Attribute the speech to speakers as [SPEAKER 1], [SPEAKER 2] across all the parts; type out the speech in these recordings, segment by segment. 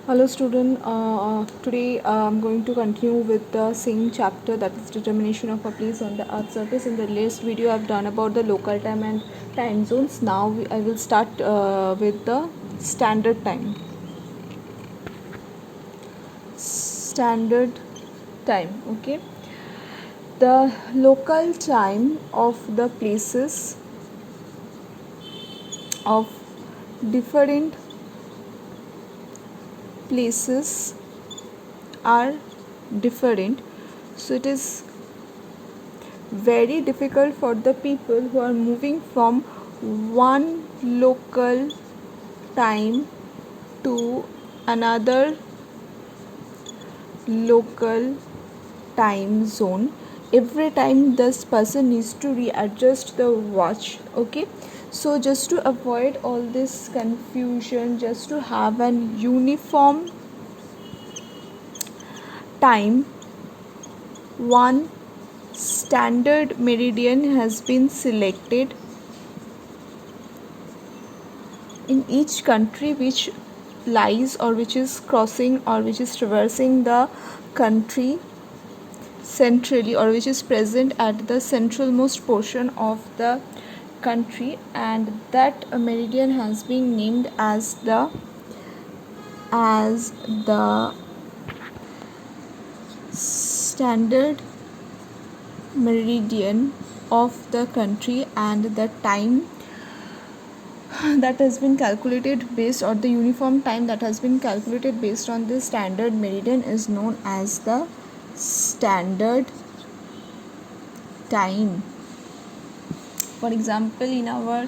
[SPEAKER 1] Hello student, today I'm going to continue with the same chapter, that is determination of a place on the earth surface. In the last video I've done about the local time and time zones. Now I will start with the standard time. Standard time, okay. The local time of the places of different places are different, so it is very difficult for the people who are moving from one local time to another local time zone. Every time this person needs to readjust the watch, okay. So just to avoid all this confusion, just to have an uniform time, one standard meridian has been selected in each country which lies or which is crossing or which is traversing the country centrally, or which is present at the centralmost portion of the country, and that meridian has been named as the standard meridian of the country, and the time that has been calculated based, or the uniform time that has been calculated based on this standard meridian, is known as the standard time. For example, in our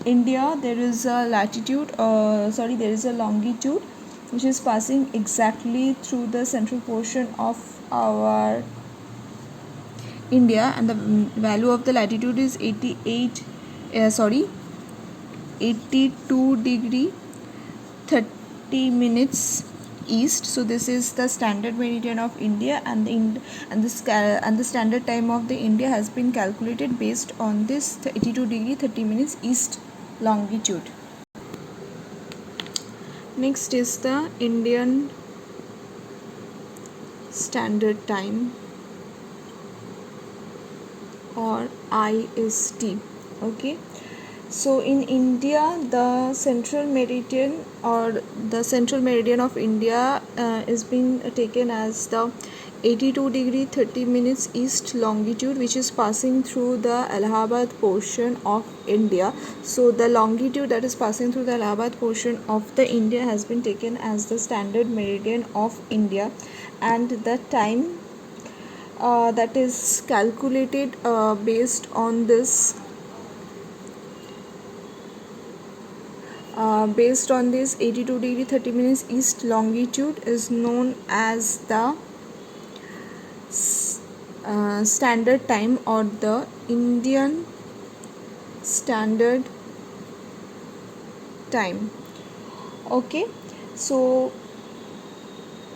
[SPEAKER 1] India there is a there is a longitude which is passing exactly through the central portion of our India, and the value of the latitude is 82 degree 30 minutes east. So this is the standard meridian of India, and the standard time of the India has been calculated based on this 82 degree 30 minutes east longitude. Next is the Indian Standard Time, or IST, okay. So in India, the central meridian of India is being taken as the 82 degree 30 minutes east longitude, which is passing through the Allahabad portion of India. So the longitude that is passing through the Allahabad portion of the India has been taken as the standard meridian of India, and the time that is calculated based on this based on this 82 degree 30 minutes east longitude is known as the standard time, or the Indian Standard Time, okay. So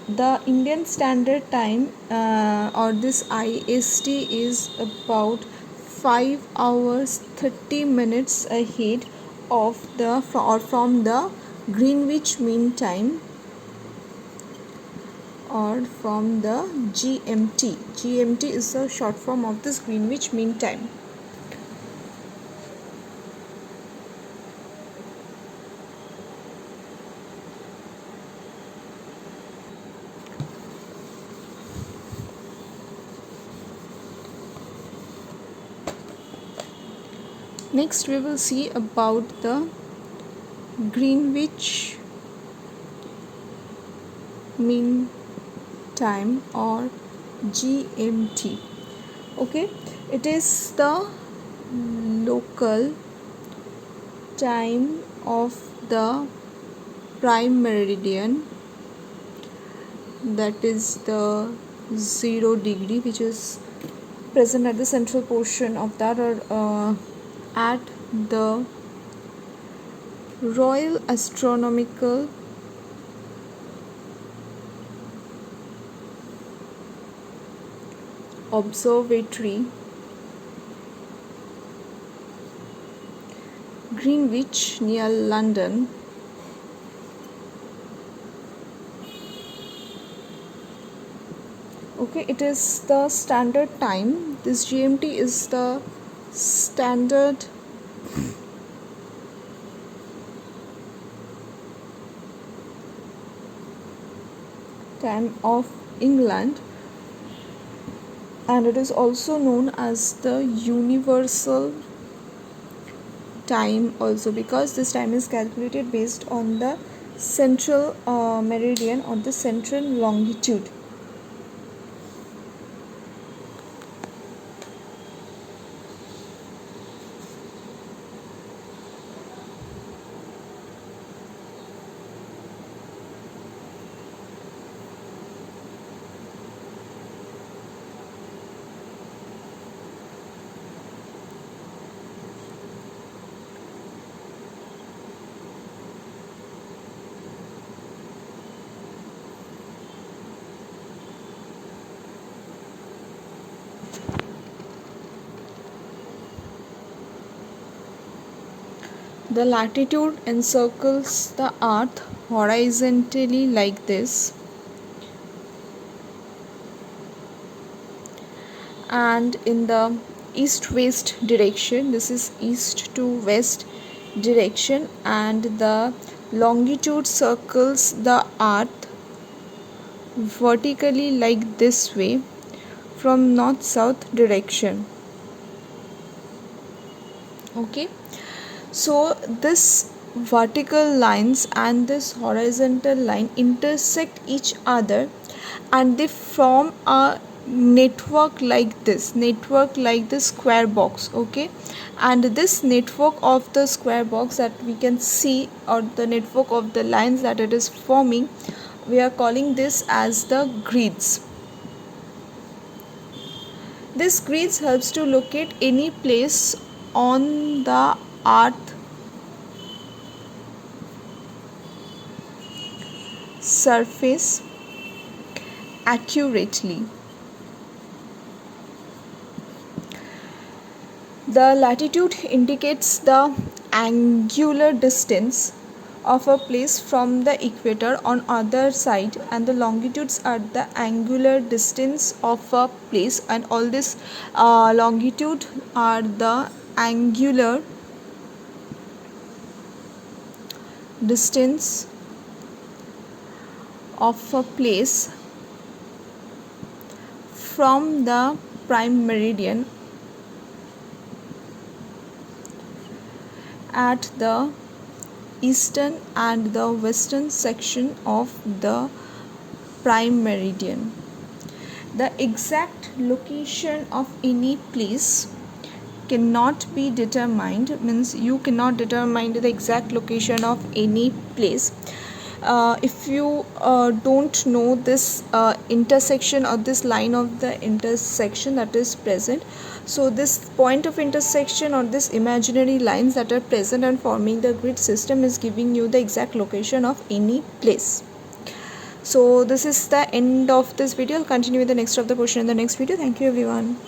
[SPEAKER 1] the Indian Standard Time, or this IST, is about 5 hours 30 minutes ahead of the from the Greenwich Mean Time, or from the GMT. GMT is a short form of this Greenwich Mean Time. Next we will see about the Greenwich Mean Time, or GMT, okay. It is the local time of the prime meridian, that is the 0 degree, which is present at the central portion of that, or at the Royal Astronomical Observatory, Greenwich, near London, Okay, it is the standard time. This GMT is the standard time of England, and it is also known as the universal time also, because this time is calculated based on the central meridian or the central longitude. The latitude encircles the earth horizontally like this, and in the east-west direction. This is east to west direction, and the longitude circles the earth vertically like this way from north-south direction. Okay, so this vertical lines and this horizontal line intersect each other, and they form a network like this square box. Okay, and this network of the square box that we can see, or the network of the lines that it is forming, we are calling this as the grids. This grids helps to locate any place on the earth surface accurately. The latitude indicates the angular distance of a place from the equator on other side, and the longitudes are the angular distance of a place, and all this longitude are the angular distance of a place from the prime meridian at the eastern and the western section of the prime meridian. The exact location of any place cannot be determined, means you cannot determine the exact location of any place if you don't know this intersection or this line of the intersection that is present. So this point of intersection or this imaginary lines that are present and forming the grid system is giving you the exact location of any place. So this is the end of this video. I'll continue with the next of the question in the next video. Thank you everyone.